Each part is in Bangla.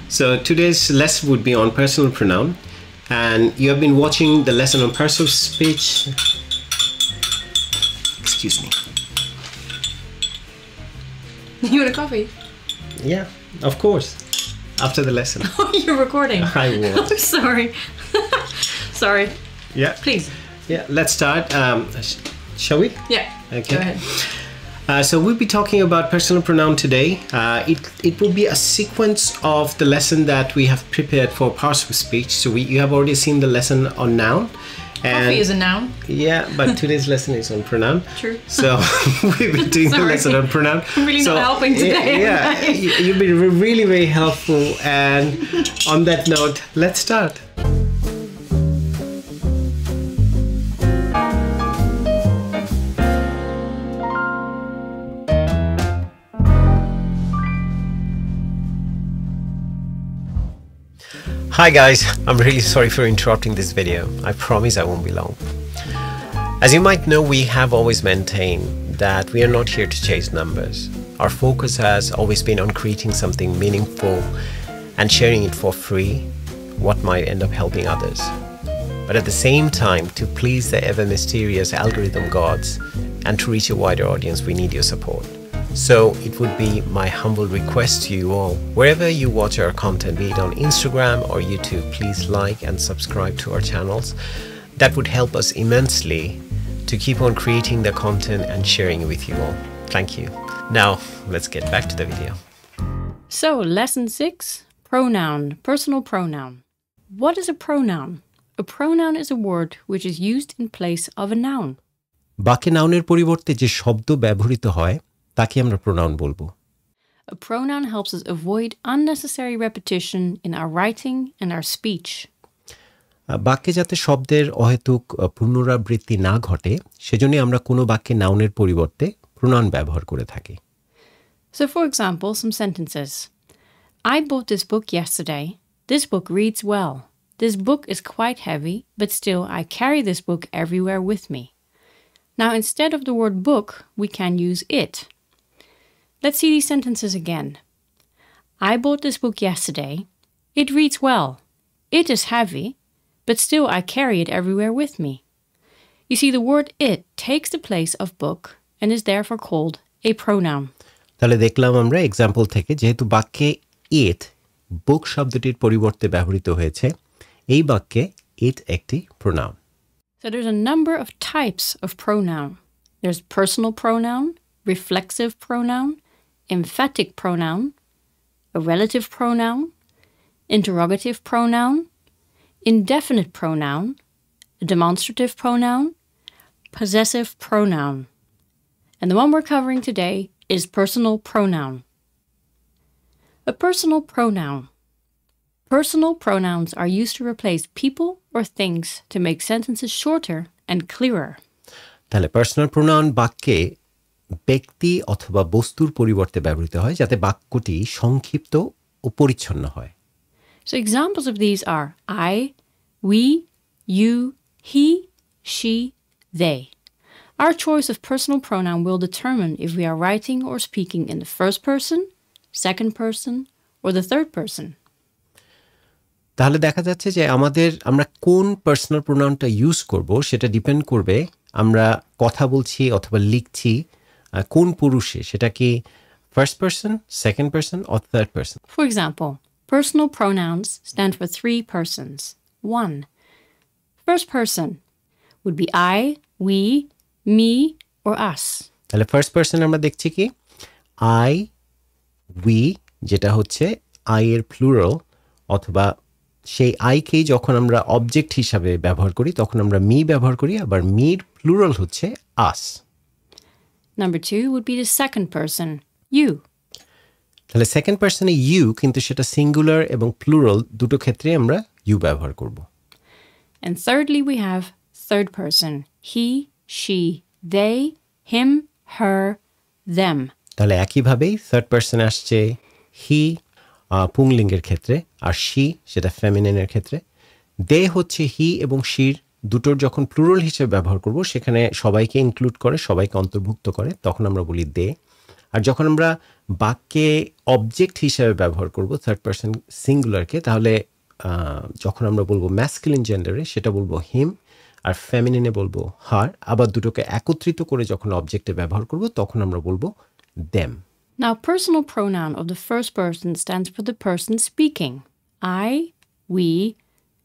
So today's lesson would be on personal pronoun, and you have been watching the lesson on personal speech. Excuse me. You want a coffee? Yeah, of course. After the lesson. Oh, you're recording. I will. I'm sorry. Sorry. Yeah. Please. Yeah, let's start. Shall we? Yeah. Okay. Go ahead. So we'll be talking about personal pronoun today. It will be a sequence of the lesson that we have prepared for partial speech. So you have already seen the lesson on noun. And Coffee is a noun. Yeah, but today's lesson is on pronoun. True. So we've been doing the lesson on pronoun. I'm really not helping today. Yeah, you've been really very helpful. And on that note, let's start. Hi guys, I'm really sorry for interrupting this video. I promise I won't be long. As you might know, we have always maintained that we are not here to chase numbers. Our focus has always been on creating something meaningful and sharing it for free, what might end up helping others. But at the same time, to please the ever mysterious algorithm gods and to reach a wider audience, we need your support. So it would be my humble request to you all, wherever you watch our content, be it on Instagram or YouTube, please like and subscribe to our channels. That would help us immensely to keep on creating the content and sharing it with you all. Thank you. Now, let's get back to the video. So, lesson 6, pronoun, personal pronoun. What is a pronoun? A pronoun is a word which is used in place of a noun. বাক্যে নাউনের পরিবর্তে যে শব্দ ব্যবহৃত হয় তাকে আমরা প্রোনাউন বলবো। A pronoun helps us avoid unnecessary repetition in our writing and our speech. বাক্যে যাতে শব্দের অহেতুক পুনরাবৃত্তি না ঘটে সেজন্য আমরা কোনো বাক্যে নাউনের পরিবর্তে প্রোনাউন ব্যবহার করে থাকি। So for example, some sentences. I bought this book yesterday. This book reads well. This book is quite heavy, but still I carry this book everywhere with me. Now instead of the word book, we can use it. Let's see these sentences again. I bought this book yesterday. It reads well. It is heavy, but still I carry it everywhere with me. You see, the word it takes the place of book and is therefore called a pronoun. তাহলে দেখলাম আমরা এক্সাম্পল থেকে যেহেতু বাক্যে it বুক শব্দটির পরিবর্তে ব্যবহৃত হয়েছে এই বাক্যে it একটি pronoun. So there's a number of types of pronoun. There's personal pronoun, reflexive pronoun, emphatic pronoun, a relative pronoun, interrogative pronoun, indefinite pronoun, a demonstrative pronoun, possessive pronoun. And the one we're covering today is personal pronoun. A personal pronoun. Personal pronouns are used to replace people or things to make sentences shorter and clearer. তাহলে পার্সোনাল প্রোনাউন বাক্যে ব্যক্তি অথবা বস্তুর পরিবর্তে ব্যবহৃত হয় যাতে বাক্যটি সংক্ষিপ্ত ও পরিচ্ছন্ন হয়। So examples of these are I, we, you, he, she, they. Our choice of personal pronoun will determine if we are writing or speaking in the first person, second person, or the third person. তাহলে দেখা যাচ্ছে যে আমরা কোন পার্সোনাল প্রোনাউনটা ইউজ করব সেটা ডিপেন্ড করবে আমরা কথা বলছি অথবা লিখছি কোন পুরুষে সেটা কি first person second person or third person. For example, personal pronouns stand for 3 persons. 1. First person would be I, we, me, or us. তাহলে ফার্স্ট পারসন আমরা দেখছি কি আই উই যেটা হচ্ছে আই এর প্লুরাল অথবা সেই আইকেই যখন আমরা অবজেক্ট হিসাবে ব্যবহার করি তখন আমরা মি ব্যবহার করি আবার মির প্লুরাল হচ্ছে আস। Number 2 would be the second person, you. তাহলে সেকেন্ড পারসনে ইউ কিন্তু সেটা সিঙ্গুলার এবং প্লুরাল দুটো ক্ষেত্রে আমরা ইউ ব্যবহার করব। And thirdly we have third person, he, she, they, him, her, them. তাহলে একইভাবেই থার্ড পারসনে আসছে হি পুংলিঙ্গের ক্ষেত্রে আর শি সেটা ফেমিনিনের ক্ষেত্রে দে হচ্ছে হি এবং শির দুটোর যখন প্লুরাল হিসেবে ব্যবহার করব সেখানে সবাইকে ইনক্লুড করে সবাইকে অন্তর্ভুক্ত করে তখন আমরা বলি দে আর যখন আমরা বাক্যে অবজেক্ট হিসেবে ব্যবহার করব থার্ড পারসন সিঙ্গুলারকে, তাহলে যখন আমরা বলবো ম্যাসকুলিন জেন্ডারে সেটা বলবো হিম, আর ফেমিনিনে বলবো হার। আবার দুটোকে একত্রিত করে যখন অবজেক্টে ব্যবহার করব তখন আমরা বলবো them. Now, personal pronoun of the first person stands for the person speaking. I, we,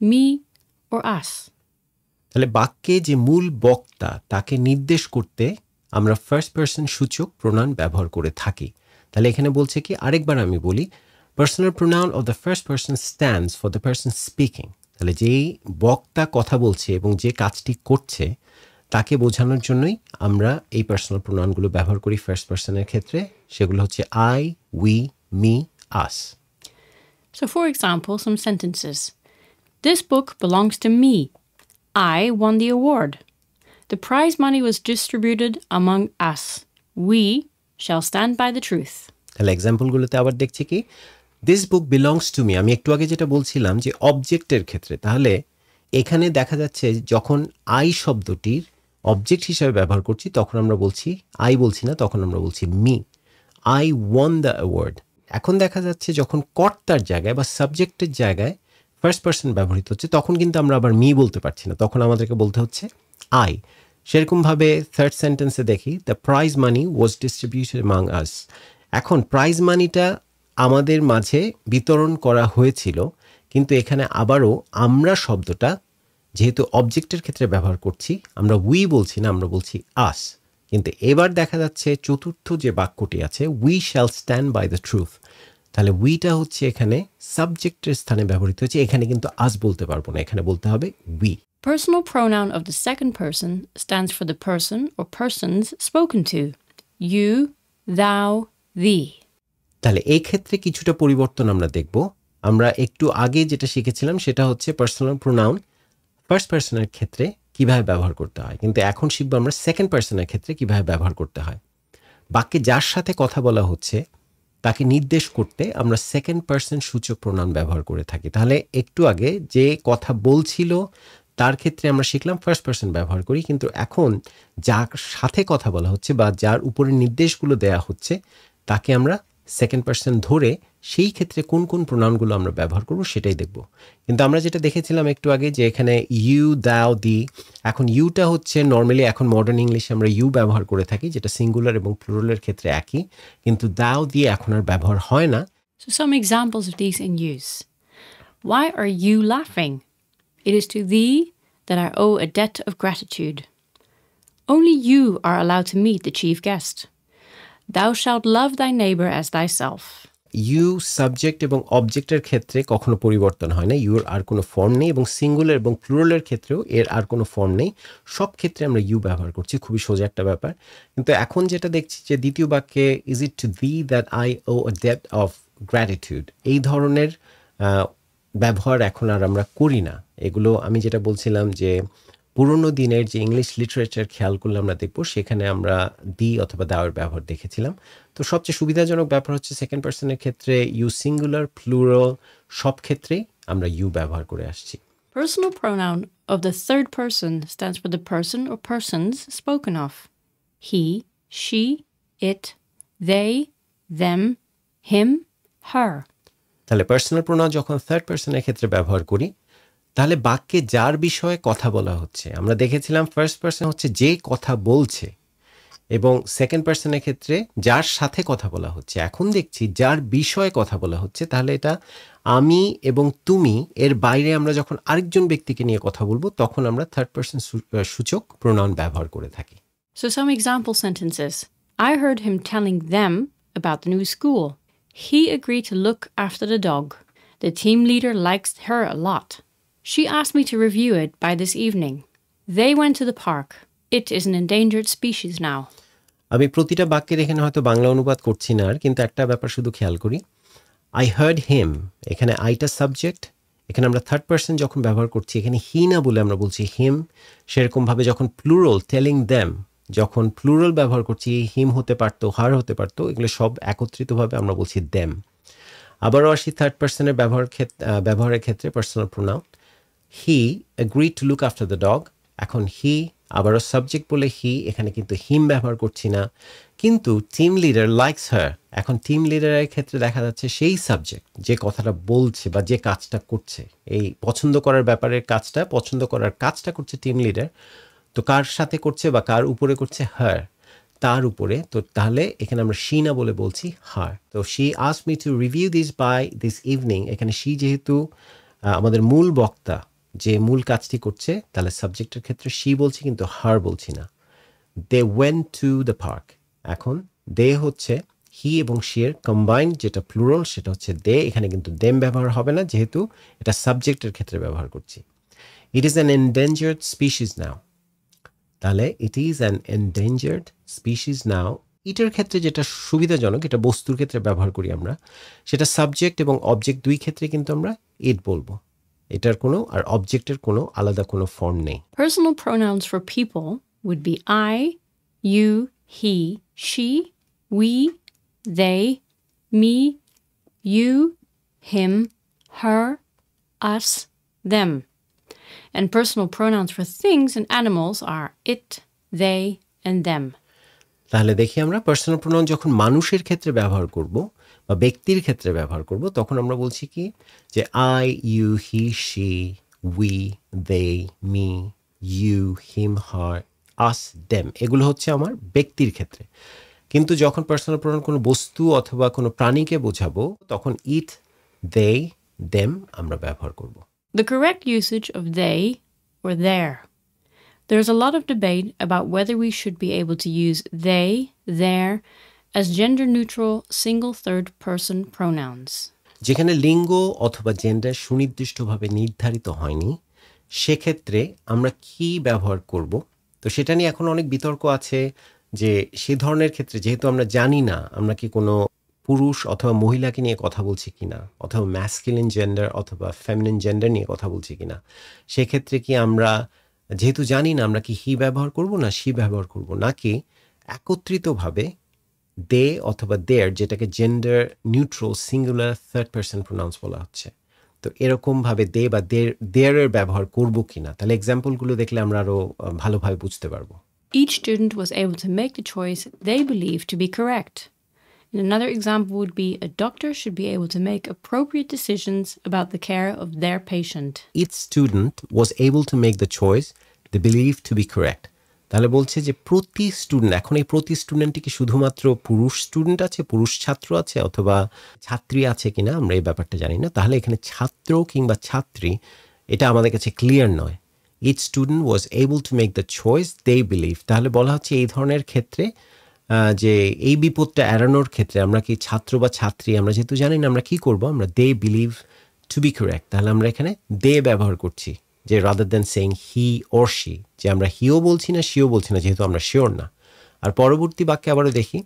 me, or us. তাহলে বাক্যে যে মূল বক্তা তাকে নির্দেশ করতে আমরা ফার্স্ট পারসন সূচক প্রোনাউন ব্যবহার করে থাকি। তাহলে এখানে বলছে কি, আরেকবার আমি বলি, personal pronoun of the first person stands for the person speaking. তাহলে যেই বক্তা কথা বলছে এবং যে কাজটি করছে তাকে বোঝানোর জন্যই আমরা এই পার্সোনাল প্রোনাউনগুলো ব্যবহার করি ফার্স্ট পারসনের ক্ষেত্রে। সেগুলো হচ্ছে I, we, me, us. So, for example, some sentences. This book belongs to me. I won the award. The prize money was distributed among us. We shall stand by the truth. তাহলে এক্সাম্পলগুলোতে আবার দেখছি কি, this book belongs to me. আমি একটু আগে যেটা বলছিলাম যে অবজেক্টের ক্ষেত্রে, তাহলে এখানে দেখা যাচ্ছে যখন আই শব্দটির অবজেক্ট হিসাবে ব্যবহার করছি তখন আমরা বলছি আই, বলছি না, তখন আমরা বলছি me. I one the award. এখন দেখা যাচ্ছে যখন কর্তার জায়গায় বা সাবজেক্টের জায়গায় ফার্স্ট পারসন ব্যবহৃত হচ্ছে তখন কিন্তু আমরা আবার মি বলতে পারছি না, তখন আমাদেরকে বলতে হচ্ছে আই। সেরকমভাবে থার্ড সেন্টেন্সে দেখি, the prize money was distributed among আস। এখন প্রাইজ মানিটা আমাদের মাঝে বিতরণ করা হয়েছিল, কিন্তু এখানে আবারও আমরা শব্দটা যেহেতু অবজেক্টের ক্ষেত্রে ব্যবহার করছি, আমরা উই বলছি না, আমরা বলছি আস। কিন্তু এবার দেখা যাচ্ছে চতুর্থ যে বাক্যটি আছে, we shall stand by the truth, তাহলে উইটা হচ্ছে এখানে সাবজেক্টের স্থানে ব্যবহৃত হয়েছে। এখানে কিন্তু আস বলতে পারবো না, এখানে বলতে হবে we. Personal pronoun of the second person stands for the person or persons spoken to. You, thou, thee. তাহলে এই ক্ষেত্রে কিছুটা পরিবর্তন আমরা দেখব। আমরা একটু আগে যেটা শিখেছিলাম সেটা হচ্ছে পার্সোনাল প্রোনাউন ফার্স্ট পার্সনের ক্ষেত্রে কিভাবে ব্যবহার করতে হয়, কিন্তু এখন শিখবো আমরা সেকেন্ড পার্সনের ক্ষেত্রে কিভাবে ব্যবহার করতে হয়। বাক্যে যার সাথে কথা বলা হচ্ছে তাকে নির্দেশ করতে আমরা সেকেন্ড পার্সন সূচক প্রোনাউন ব্যবহার করে থাকি। তাহলে একটু আগে যে কথা বলছিল তার ক্ষেত্রে আমরা শিখলাম ফার্স্ট পার্সন ব্যবহার করি, কিন্তু এখন যার সাথে কথা বলা হচ্ছে বা যার উপরে নির্দেশগুলো দেয়া হচ্ছে তাকে আমরা সেকেন্ড পার্সন ধরে সেই ক্ষেত্রে কোন কোন প্রোনাউনগুলো আমরা ব্যবহার করব সেটাই দেখব। কিন্তু আমরা যেটা দেখেছিলাম একটু আগে যে এখানে ইউ, দাও, দি, এখন ইউটা হচ্ছে নর্মালি এখন মডার্ন ইংলিশে আমরা ইউ ব্যবহার করে থাকি, যেটা সিঙ্গুলার এবং প্লুরালের ক্ষেত্রে একই, কিন্তু দাও দিয়ে এখন আর ব্যবহার হয় না। So some examples of these in use. Why are you laughing? It is to thee that I owe a debt of gratitude. Only you are allowed to meet the chief guest. Thou shalt love thy neighbor as thyself. You subject এবং অবজেক্টের ক্ষেত্রে কখনো পরিবর্তন হয় না, ইউর আর কোনো ফর্ম নেই, এবং সিঙ্গুলার এবং প্লুরালের ক্ষেত্রেও এর আর কোনো ফর্ম নেই। সব ক্ষেত্রে আমরা ইউ ব্যবহার করছি, খুবই সোজা একটা ব্যাপার। কিন্তু এখন যেটা দেখছি যে দ্বিতীয় বাক্যে is it to the that I owe a debt of gratitude, এই ধরনের ব্যবহার এখন আর আমরা করি না। এগুলো আমি যেটা বলছিলাম যে পুরোনো দিনের যে ইংলিশ লিটারেচার খেয়াল করলে আমরা দেখব সেখানে আমরা দি অথবা দাওয়ের ব্যবহার দেখেছিলাম। তো সবচেয়ে সুবিধাজনক ব্যাপার হচ্ছে সেকেন্ড পার্সনের ক্ষেত্রে ইউ সিঙ্গুলার, প্লুরাল সব ক্ষেত্রেই আমরা ইউ ব্যবহার করে আসছি। Personal pronoun of the third person stands for the person or persons spoken of. He, she, it, they, them, him, her. তাহলে পার্সোনাল প্রোনাউন যখন থার্ড পার্সনের ক্ষেত্রে ব্যবহার করি তাহলে বাক্যে যার বিষয়ে কথা বলা হচ্ছে, আমরা দেখেছিলাম ফার্স্ট পার্সন হচ্ছে যে কথা বলছে, এবং সেকেন্ড পার্সনের ক্ষেত্রে যার সাথে কথা বলা হচ্ছে। এখন দেখছি যার বিষয়ে কথা বলা হচ্ছে, তাহলে এটা আমি এবং তুমি, এর বাইরে আমরা যখন আরেকজন ব্যক্তিকে নিয়ে কথা বলবো তখন আমরা থার্ড পার্সন সূচক প্রোনাউন ব্যবহার করে থাকি। So some example sentences. I heard him telling them about the new school. He agreed to look after the dog. The team leader likes her a lot. She asked me to review it by this evening. They went to the park. It is an endangered species now. আমি প্রতিটা বাক্যের এখানে হয়তো বাংলা অনুবাদ করছি না, কিন্তু একটা ব্যাপার শুধু খেয়াল করি, আই হার্ড হিম, এখানে আইটা সাবজেক্ট, এখানে আমরা থার্ড পার্সন যখন ব্যবহার করছি এখানে হি না বলে আমরা বলছি হিম। সেরকমভাবে যখন প্লুরাল টেলিং দ্যাম, যখন প্লুরাল ব্যবহার করছি হিম হতে পারতো, হার হতে পারতো, এগুলো সব একত্রিতভাবে আমরা বলছি দ্যাম। আবারও আসি থার্ড পার্সনের ব্যবহারের ক্ষেত্রে personal pronoun. He agreed to look after the dog, এখন হি আবারও সাবজেক্ট বলে হি, এখানে কিন্তু হিম ব্যবহার করছি না। কিন্তু টিম লিডার লাইকস হার, এখন টিম লিডারের ক্ষেত্রে দেখা যাচ্ছে সেই সাবজেক্ট যে কথাটা বলছে বা যে কাজটা করছে, এই পছন্দ করার ব্যাপারের কাজটা, পছন্দ করার কাজটা করছে টিম লিডার। তো কার সাথে করছে বা কার উপরে করছে? হার, তার উপরে। তো তাহলে এখানে আমরা শি না বলে বলছি হার। তো she asked me to review this by this evening, এখানে শি যেহেতু আমাদের মূল বক্তা, যে মূল কাজটি করছে, তাহলে সাবজেক্টের ক্ষেত্রে শি বলছি কিন্তু হার বলছি না। They went to the park, এখন দে হচ্ছে হি এবং শি এর কম্বাইন্ড যেটা প্লুরাল সেটা হচ্ছে দে, এখানে কিন্তু দেম ব্যবহার হবে না যেহেতু এটা সাবজেক্টের ক্ষেত্রে ব্যবহার করছি। It is an endangered species now, তাহলে it is an endangered species now, ইটের ক্ষেত্রে যেটা সুবিধাজনক, এটা বস্তুর ক্ষেত্রে ব্যবহার করি আমরা, সেটা সাবজেক্ট এবং অবজেক্ট দুই ক্ষেত্রে কিন্তু আমরা ইট বলবো। এটার কোনো আর অবজেক্টের কোনো আলাদা কোনো ফর্ম নেই। Personal pronouns for people would be I, you, he, she, we, they, me, you, him, her, us, them. And personal pronouns for things and animals are it, they, and them. তাহলে দেখি আমরা পার্সোনাল প্রোনাউন যখন মানুষের ক্ষেত্রে ব্যবহার করব বা ব্যক্তির ক্ষেত্রে ব্যবহার করব, তখন আমরা বলছি কি যে I, you, he, she, we, they, me, you, him, her, us, them, এগুলো হচ্ছে আমার ব্যক্তির ক্ষেত্রে। কিন্তু যখন পার্সোনাল প্রোনাউন কোনো বস্তু অথবা কোনো প্রাণীকে বোঝাবো, তখন ইট, দে, দেম আমরা ব্যবহার করব। The correct usage of they or their. There's a lot of debate about whether we should be able to use they, their as gender-neutral single third-person pronouns. যেখানে লিঙ্গ অথবা জেন্ডার সুনির্দিষ্টভাবে নির্ধারিত হয়নি, সেক্ষেত্রে আমরা কি ব্যবহার করব, তো সেটা নিয়ে এখন অনেক বিতর্ক আছে যে সে ধরনের ক্ষেত্রে যেহেতু আমরা জানি না আমরা কি কোনো পুরুষ অথবা মহিলাকে নিয়ে কথা বলছি কিনা, অথবা ম্যাসকুলিন জেন্ডার অথবা ফেমিনিন জেন্ডার নিয়ে কথা বলছি কিনা, সেক্ষেত্রে কি আমরা যেহেতু জানি না আমরা কি হি ব্যবহার করব না শি ব্যবহার করব, নাকি একত্রিতভাবে দে অথবা দেয়ার, যেটাকে gender neutral singular third person pronounce বলা হচ্ছে, তো এরকমভাবে দে বা দেয়ারের ব্যবহার করব কিনা, তাহলে এক্সাম্পলগুলো দেখলে আমরা আরও ভালোভাবে বুঝতে পারবো। Each student was able to make the choice they believe to be correct. And another example would be a doctor should be able to make appropriate decisions about the care of their patient. Each student was able to make the choice they believe to be correct. তাহলে বলছে যে প্রতি স্টুডেন্ট, এখন এই প্রতি স্টুডেন্টটি কি শুধুমাত্র পুরুষ স্টুডেন্ট আছে, পুরুষ ছাত্র আছে অথবা ছাত্রী আছে কিনা আমরা এই ব্যাপারটা জানি না, তাহলে এখানে ছাত্র কিংবা ছাত্রী এটা আমাদের কাছে ক্লিয়ার নয়। Each student was able to make the choice they believe, তাহলে বলা হচ্ছে এই ধরনের ক্ষেত্রে যে এই বিপদটা এড়ানোর ক্ষেত্রে আমরা কি ছাত্র বা ছাত্রী আমরা যেহেতু জানি না আমরা কি করব, আমরা they believe to be correct, তাহলে আমরা এখানে দে ব্যবহার করছি, যে rather than saying he or she, যে আমরা হিও বলছি না শিও বলছি না যেহেতু আমরা শিওর না। আর পরবর্তী বাক্যে আবারও দেখি,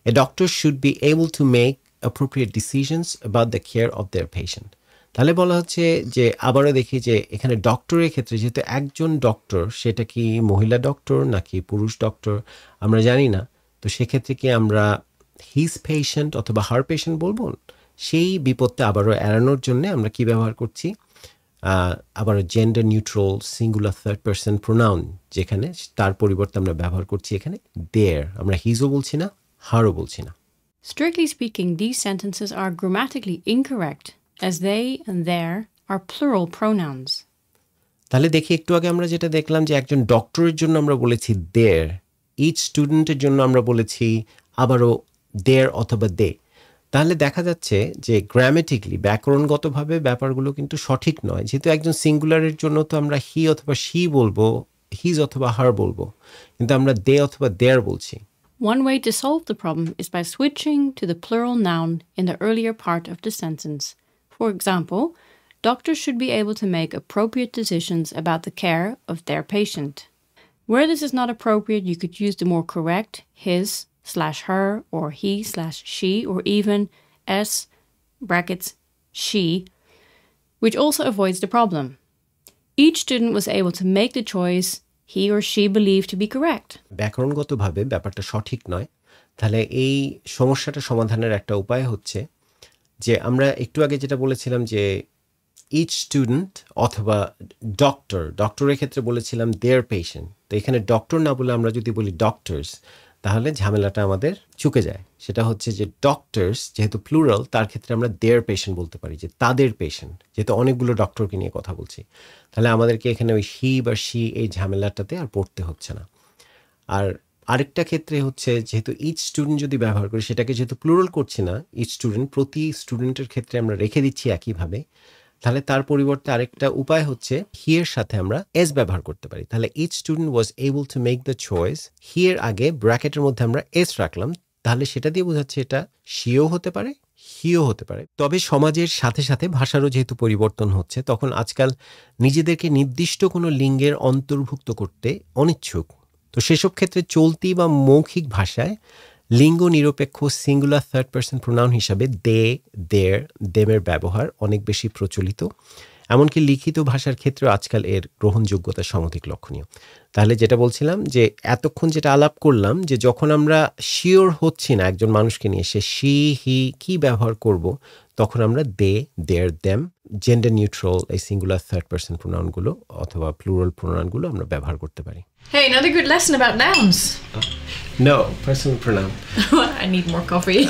a doctor should be able to make appropriate decisions about the care of their patient, তাহলে বলা হচ্ছে যে আবারও দেখি যে এখানে ডক্টরের ক্ষেত্রে যেহেতু একজন ডক্টর, সেটা কি মহিলা ডক্টর নাকি পুরুষ ডক্টর আমরা জানি না, তো সেক্ষেত্রে কি আমরা হিজ পেশেন্ট অথবা হার পেশেন্ট বলবো, সেই বিপদটা আবারও এড়ানোর জন্য আমরা কি ব্যবহার করছি, আবারও gender neutral singular third person pronoun, যেখানে তার পরিবর্তে আমরা ব্যবহার করছি এখানে দেয়ার, আমরা হিজও বলছি না হারও বলছি না। Strictly speaking, these sentences are grammatically incorrect as they and their are plural pronouns. তাহলে দেখি একটু আগে আমরা যেটা দেখলাম যে একজন ডক্টরের জন্য আমরা বলেছি দেয়ার, ইচ স্টুডেন্টের জন্য আমরা বলেছি আবারও দেয়ার অথবা দে, তাহলে দেখা যাচ্ছে যে গ্রামেটিক্যালি ব্যাকরণগতভাবে ব্যাপারগুলো কিন্তু সঠিক নয়, যেহেতু একজন সিঙ্গুলারের জন্য তো আমরা হি অথবা শি বলবো, হিজ অথবা হার বলবো, কিন্তু আমরা দে অথবা দেয়ার বলছি। One way to solve the problem is by switching to the plural noun in the earlier part of the sentence. For example, doctors should be able to make appropriate decisions about the care of their patient. Where this is not appropriate, you could use the more correct his/her or he/she or even s(she), which also avoids the problem. Each student was able to make the choice he or she believed to be correct. ব্যাকরণগতভাবে ব্যাপারটা সঠিক নয়, তাহলে এই সমস্যাটা সমাধানের একটা উপায় হচ্ছে যে আমরা একটু আগে যেটা বলেছিলাম যে each student অথবা ডক্টরের ক্ষেত্রে বলেছিলাম their patient, তো এখানে ডক্টর না বলে আমরা যদি বলি ডক্টরস তাহলে ঝামেলাটা আমাদের চুকে যায়। সেটা হচ্ছে যে ডক্টরস যেহেতু প্লুরাল তার ক্ষেত্রে আমরা their patient বলতে পারি, যে তাদের পেশেন্ট, যেহেতু অনেকগুলো ডক্টরকে নিয়ে কথা বলছি, তাহলে আমাদেরকে এখানে ওই হি বা শি এই ঝামেলাটাতে আর পড়তে হচ্ছে না। আর আরেকটা ক্ষেত্রে হচ্ছে যেহেতু ইচ স্টুডেন্ট যদি ব্যবহার করি, সেটাকে যেহেতু প্লুরাল করছি না, ইচ স্টুডেন্ট প্রতি স্টুডেন্টের ক্ষেত্রে আমরা রেখে দিচ্ছি একইভাবে, তাহলে তার পরিবর্তে আরেকটা উপায় হচ্ছে হি এর সাথে আমরা এস ব্যবহার করতে পারি। তাহলে each student was able to make the choice, he এর আগে ব্র্যাকেটের মধ্যে আমরা এস রাখলাম, তাহলে সেটা দিয়ে বোঝাচ্ছে এটা শিও হতে পারে হিও হতে পারে। তবে সমাজের সাথে সাথে ভাষারও যেহেতু পরিবর্তন হচ্ছে, তখন আজকাল নিজেদেরকে নির্দিষ্ট কোনো লিঙ্গের অন্তর্ভুক্ত করতে অনিচ্ছুক, তো সেসব ক্ষেত্রে চলতি বা মৌখিক ভাষায় লিঙ্গ নিরপেক্ষ সিঙ্গুলার থার্ড পারসন প্রোনাউন হিসাবে দে, দেয়ার, দেমের ব্যবহার অনেক বেশি প্রচলিত। এমনকি লিখিত ভাষার ক্ষেত্রে আজকাল এর গ্রহণযোগ্যতা সমধিক লক্ষণীয়। তাহলে যেটা বলছিলাম যে এতক্ষণ যেটা আলাপ করলাম, যে যখন আমরা শিওর হচ্ছি না একজন মানুষকে নিয়ে সে শি হি কি ব্যবহার করব, তখন আমরা দে, দেয়ার, দেম, জেন্ডার নিউট্রাল এই সিঙ্গুলার থার্ড পারসন প্রোনাউনগুলো অথবা প্লুরাল প্রোনাউনগুলো আমরা ব্যবহার করতে পারি। Hey, another good lesson about nouns. No, personal pronoun. I need more coffee.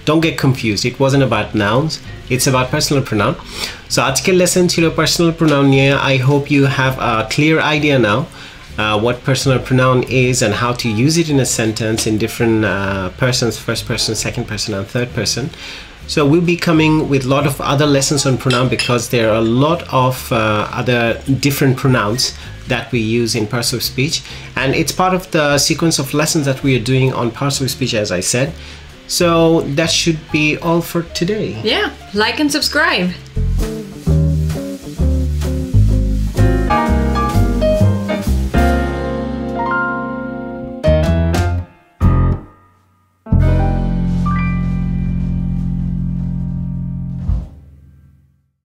Don't get confused. It wasn't about nouns. It's about personal pronoun. So আজকের লেসন ছিল personal pronoun নিয়ে. I hope you have a clear idea now what personal pronoun is and how to use it in a sentence in different persons, first person, second person, and third person. So we'll be coming with a lot of other lessons on pronoun, because there are a lot of other different pronouns that we use in parts of speech, and it's part of the sequence of lessons that we are doing on parts of speech, as I said. So that should be all for today. Yeah, like and subscribe.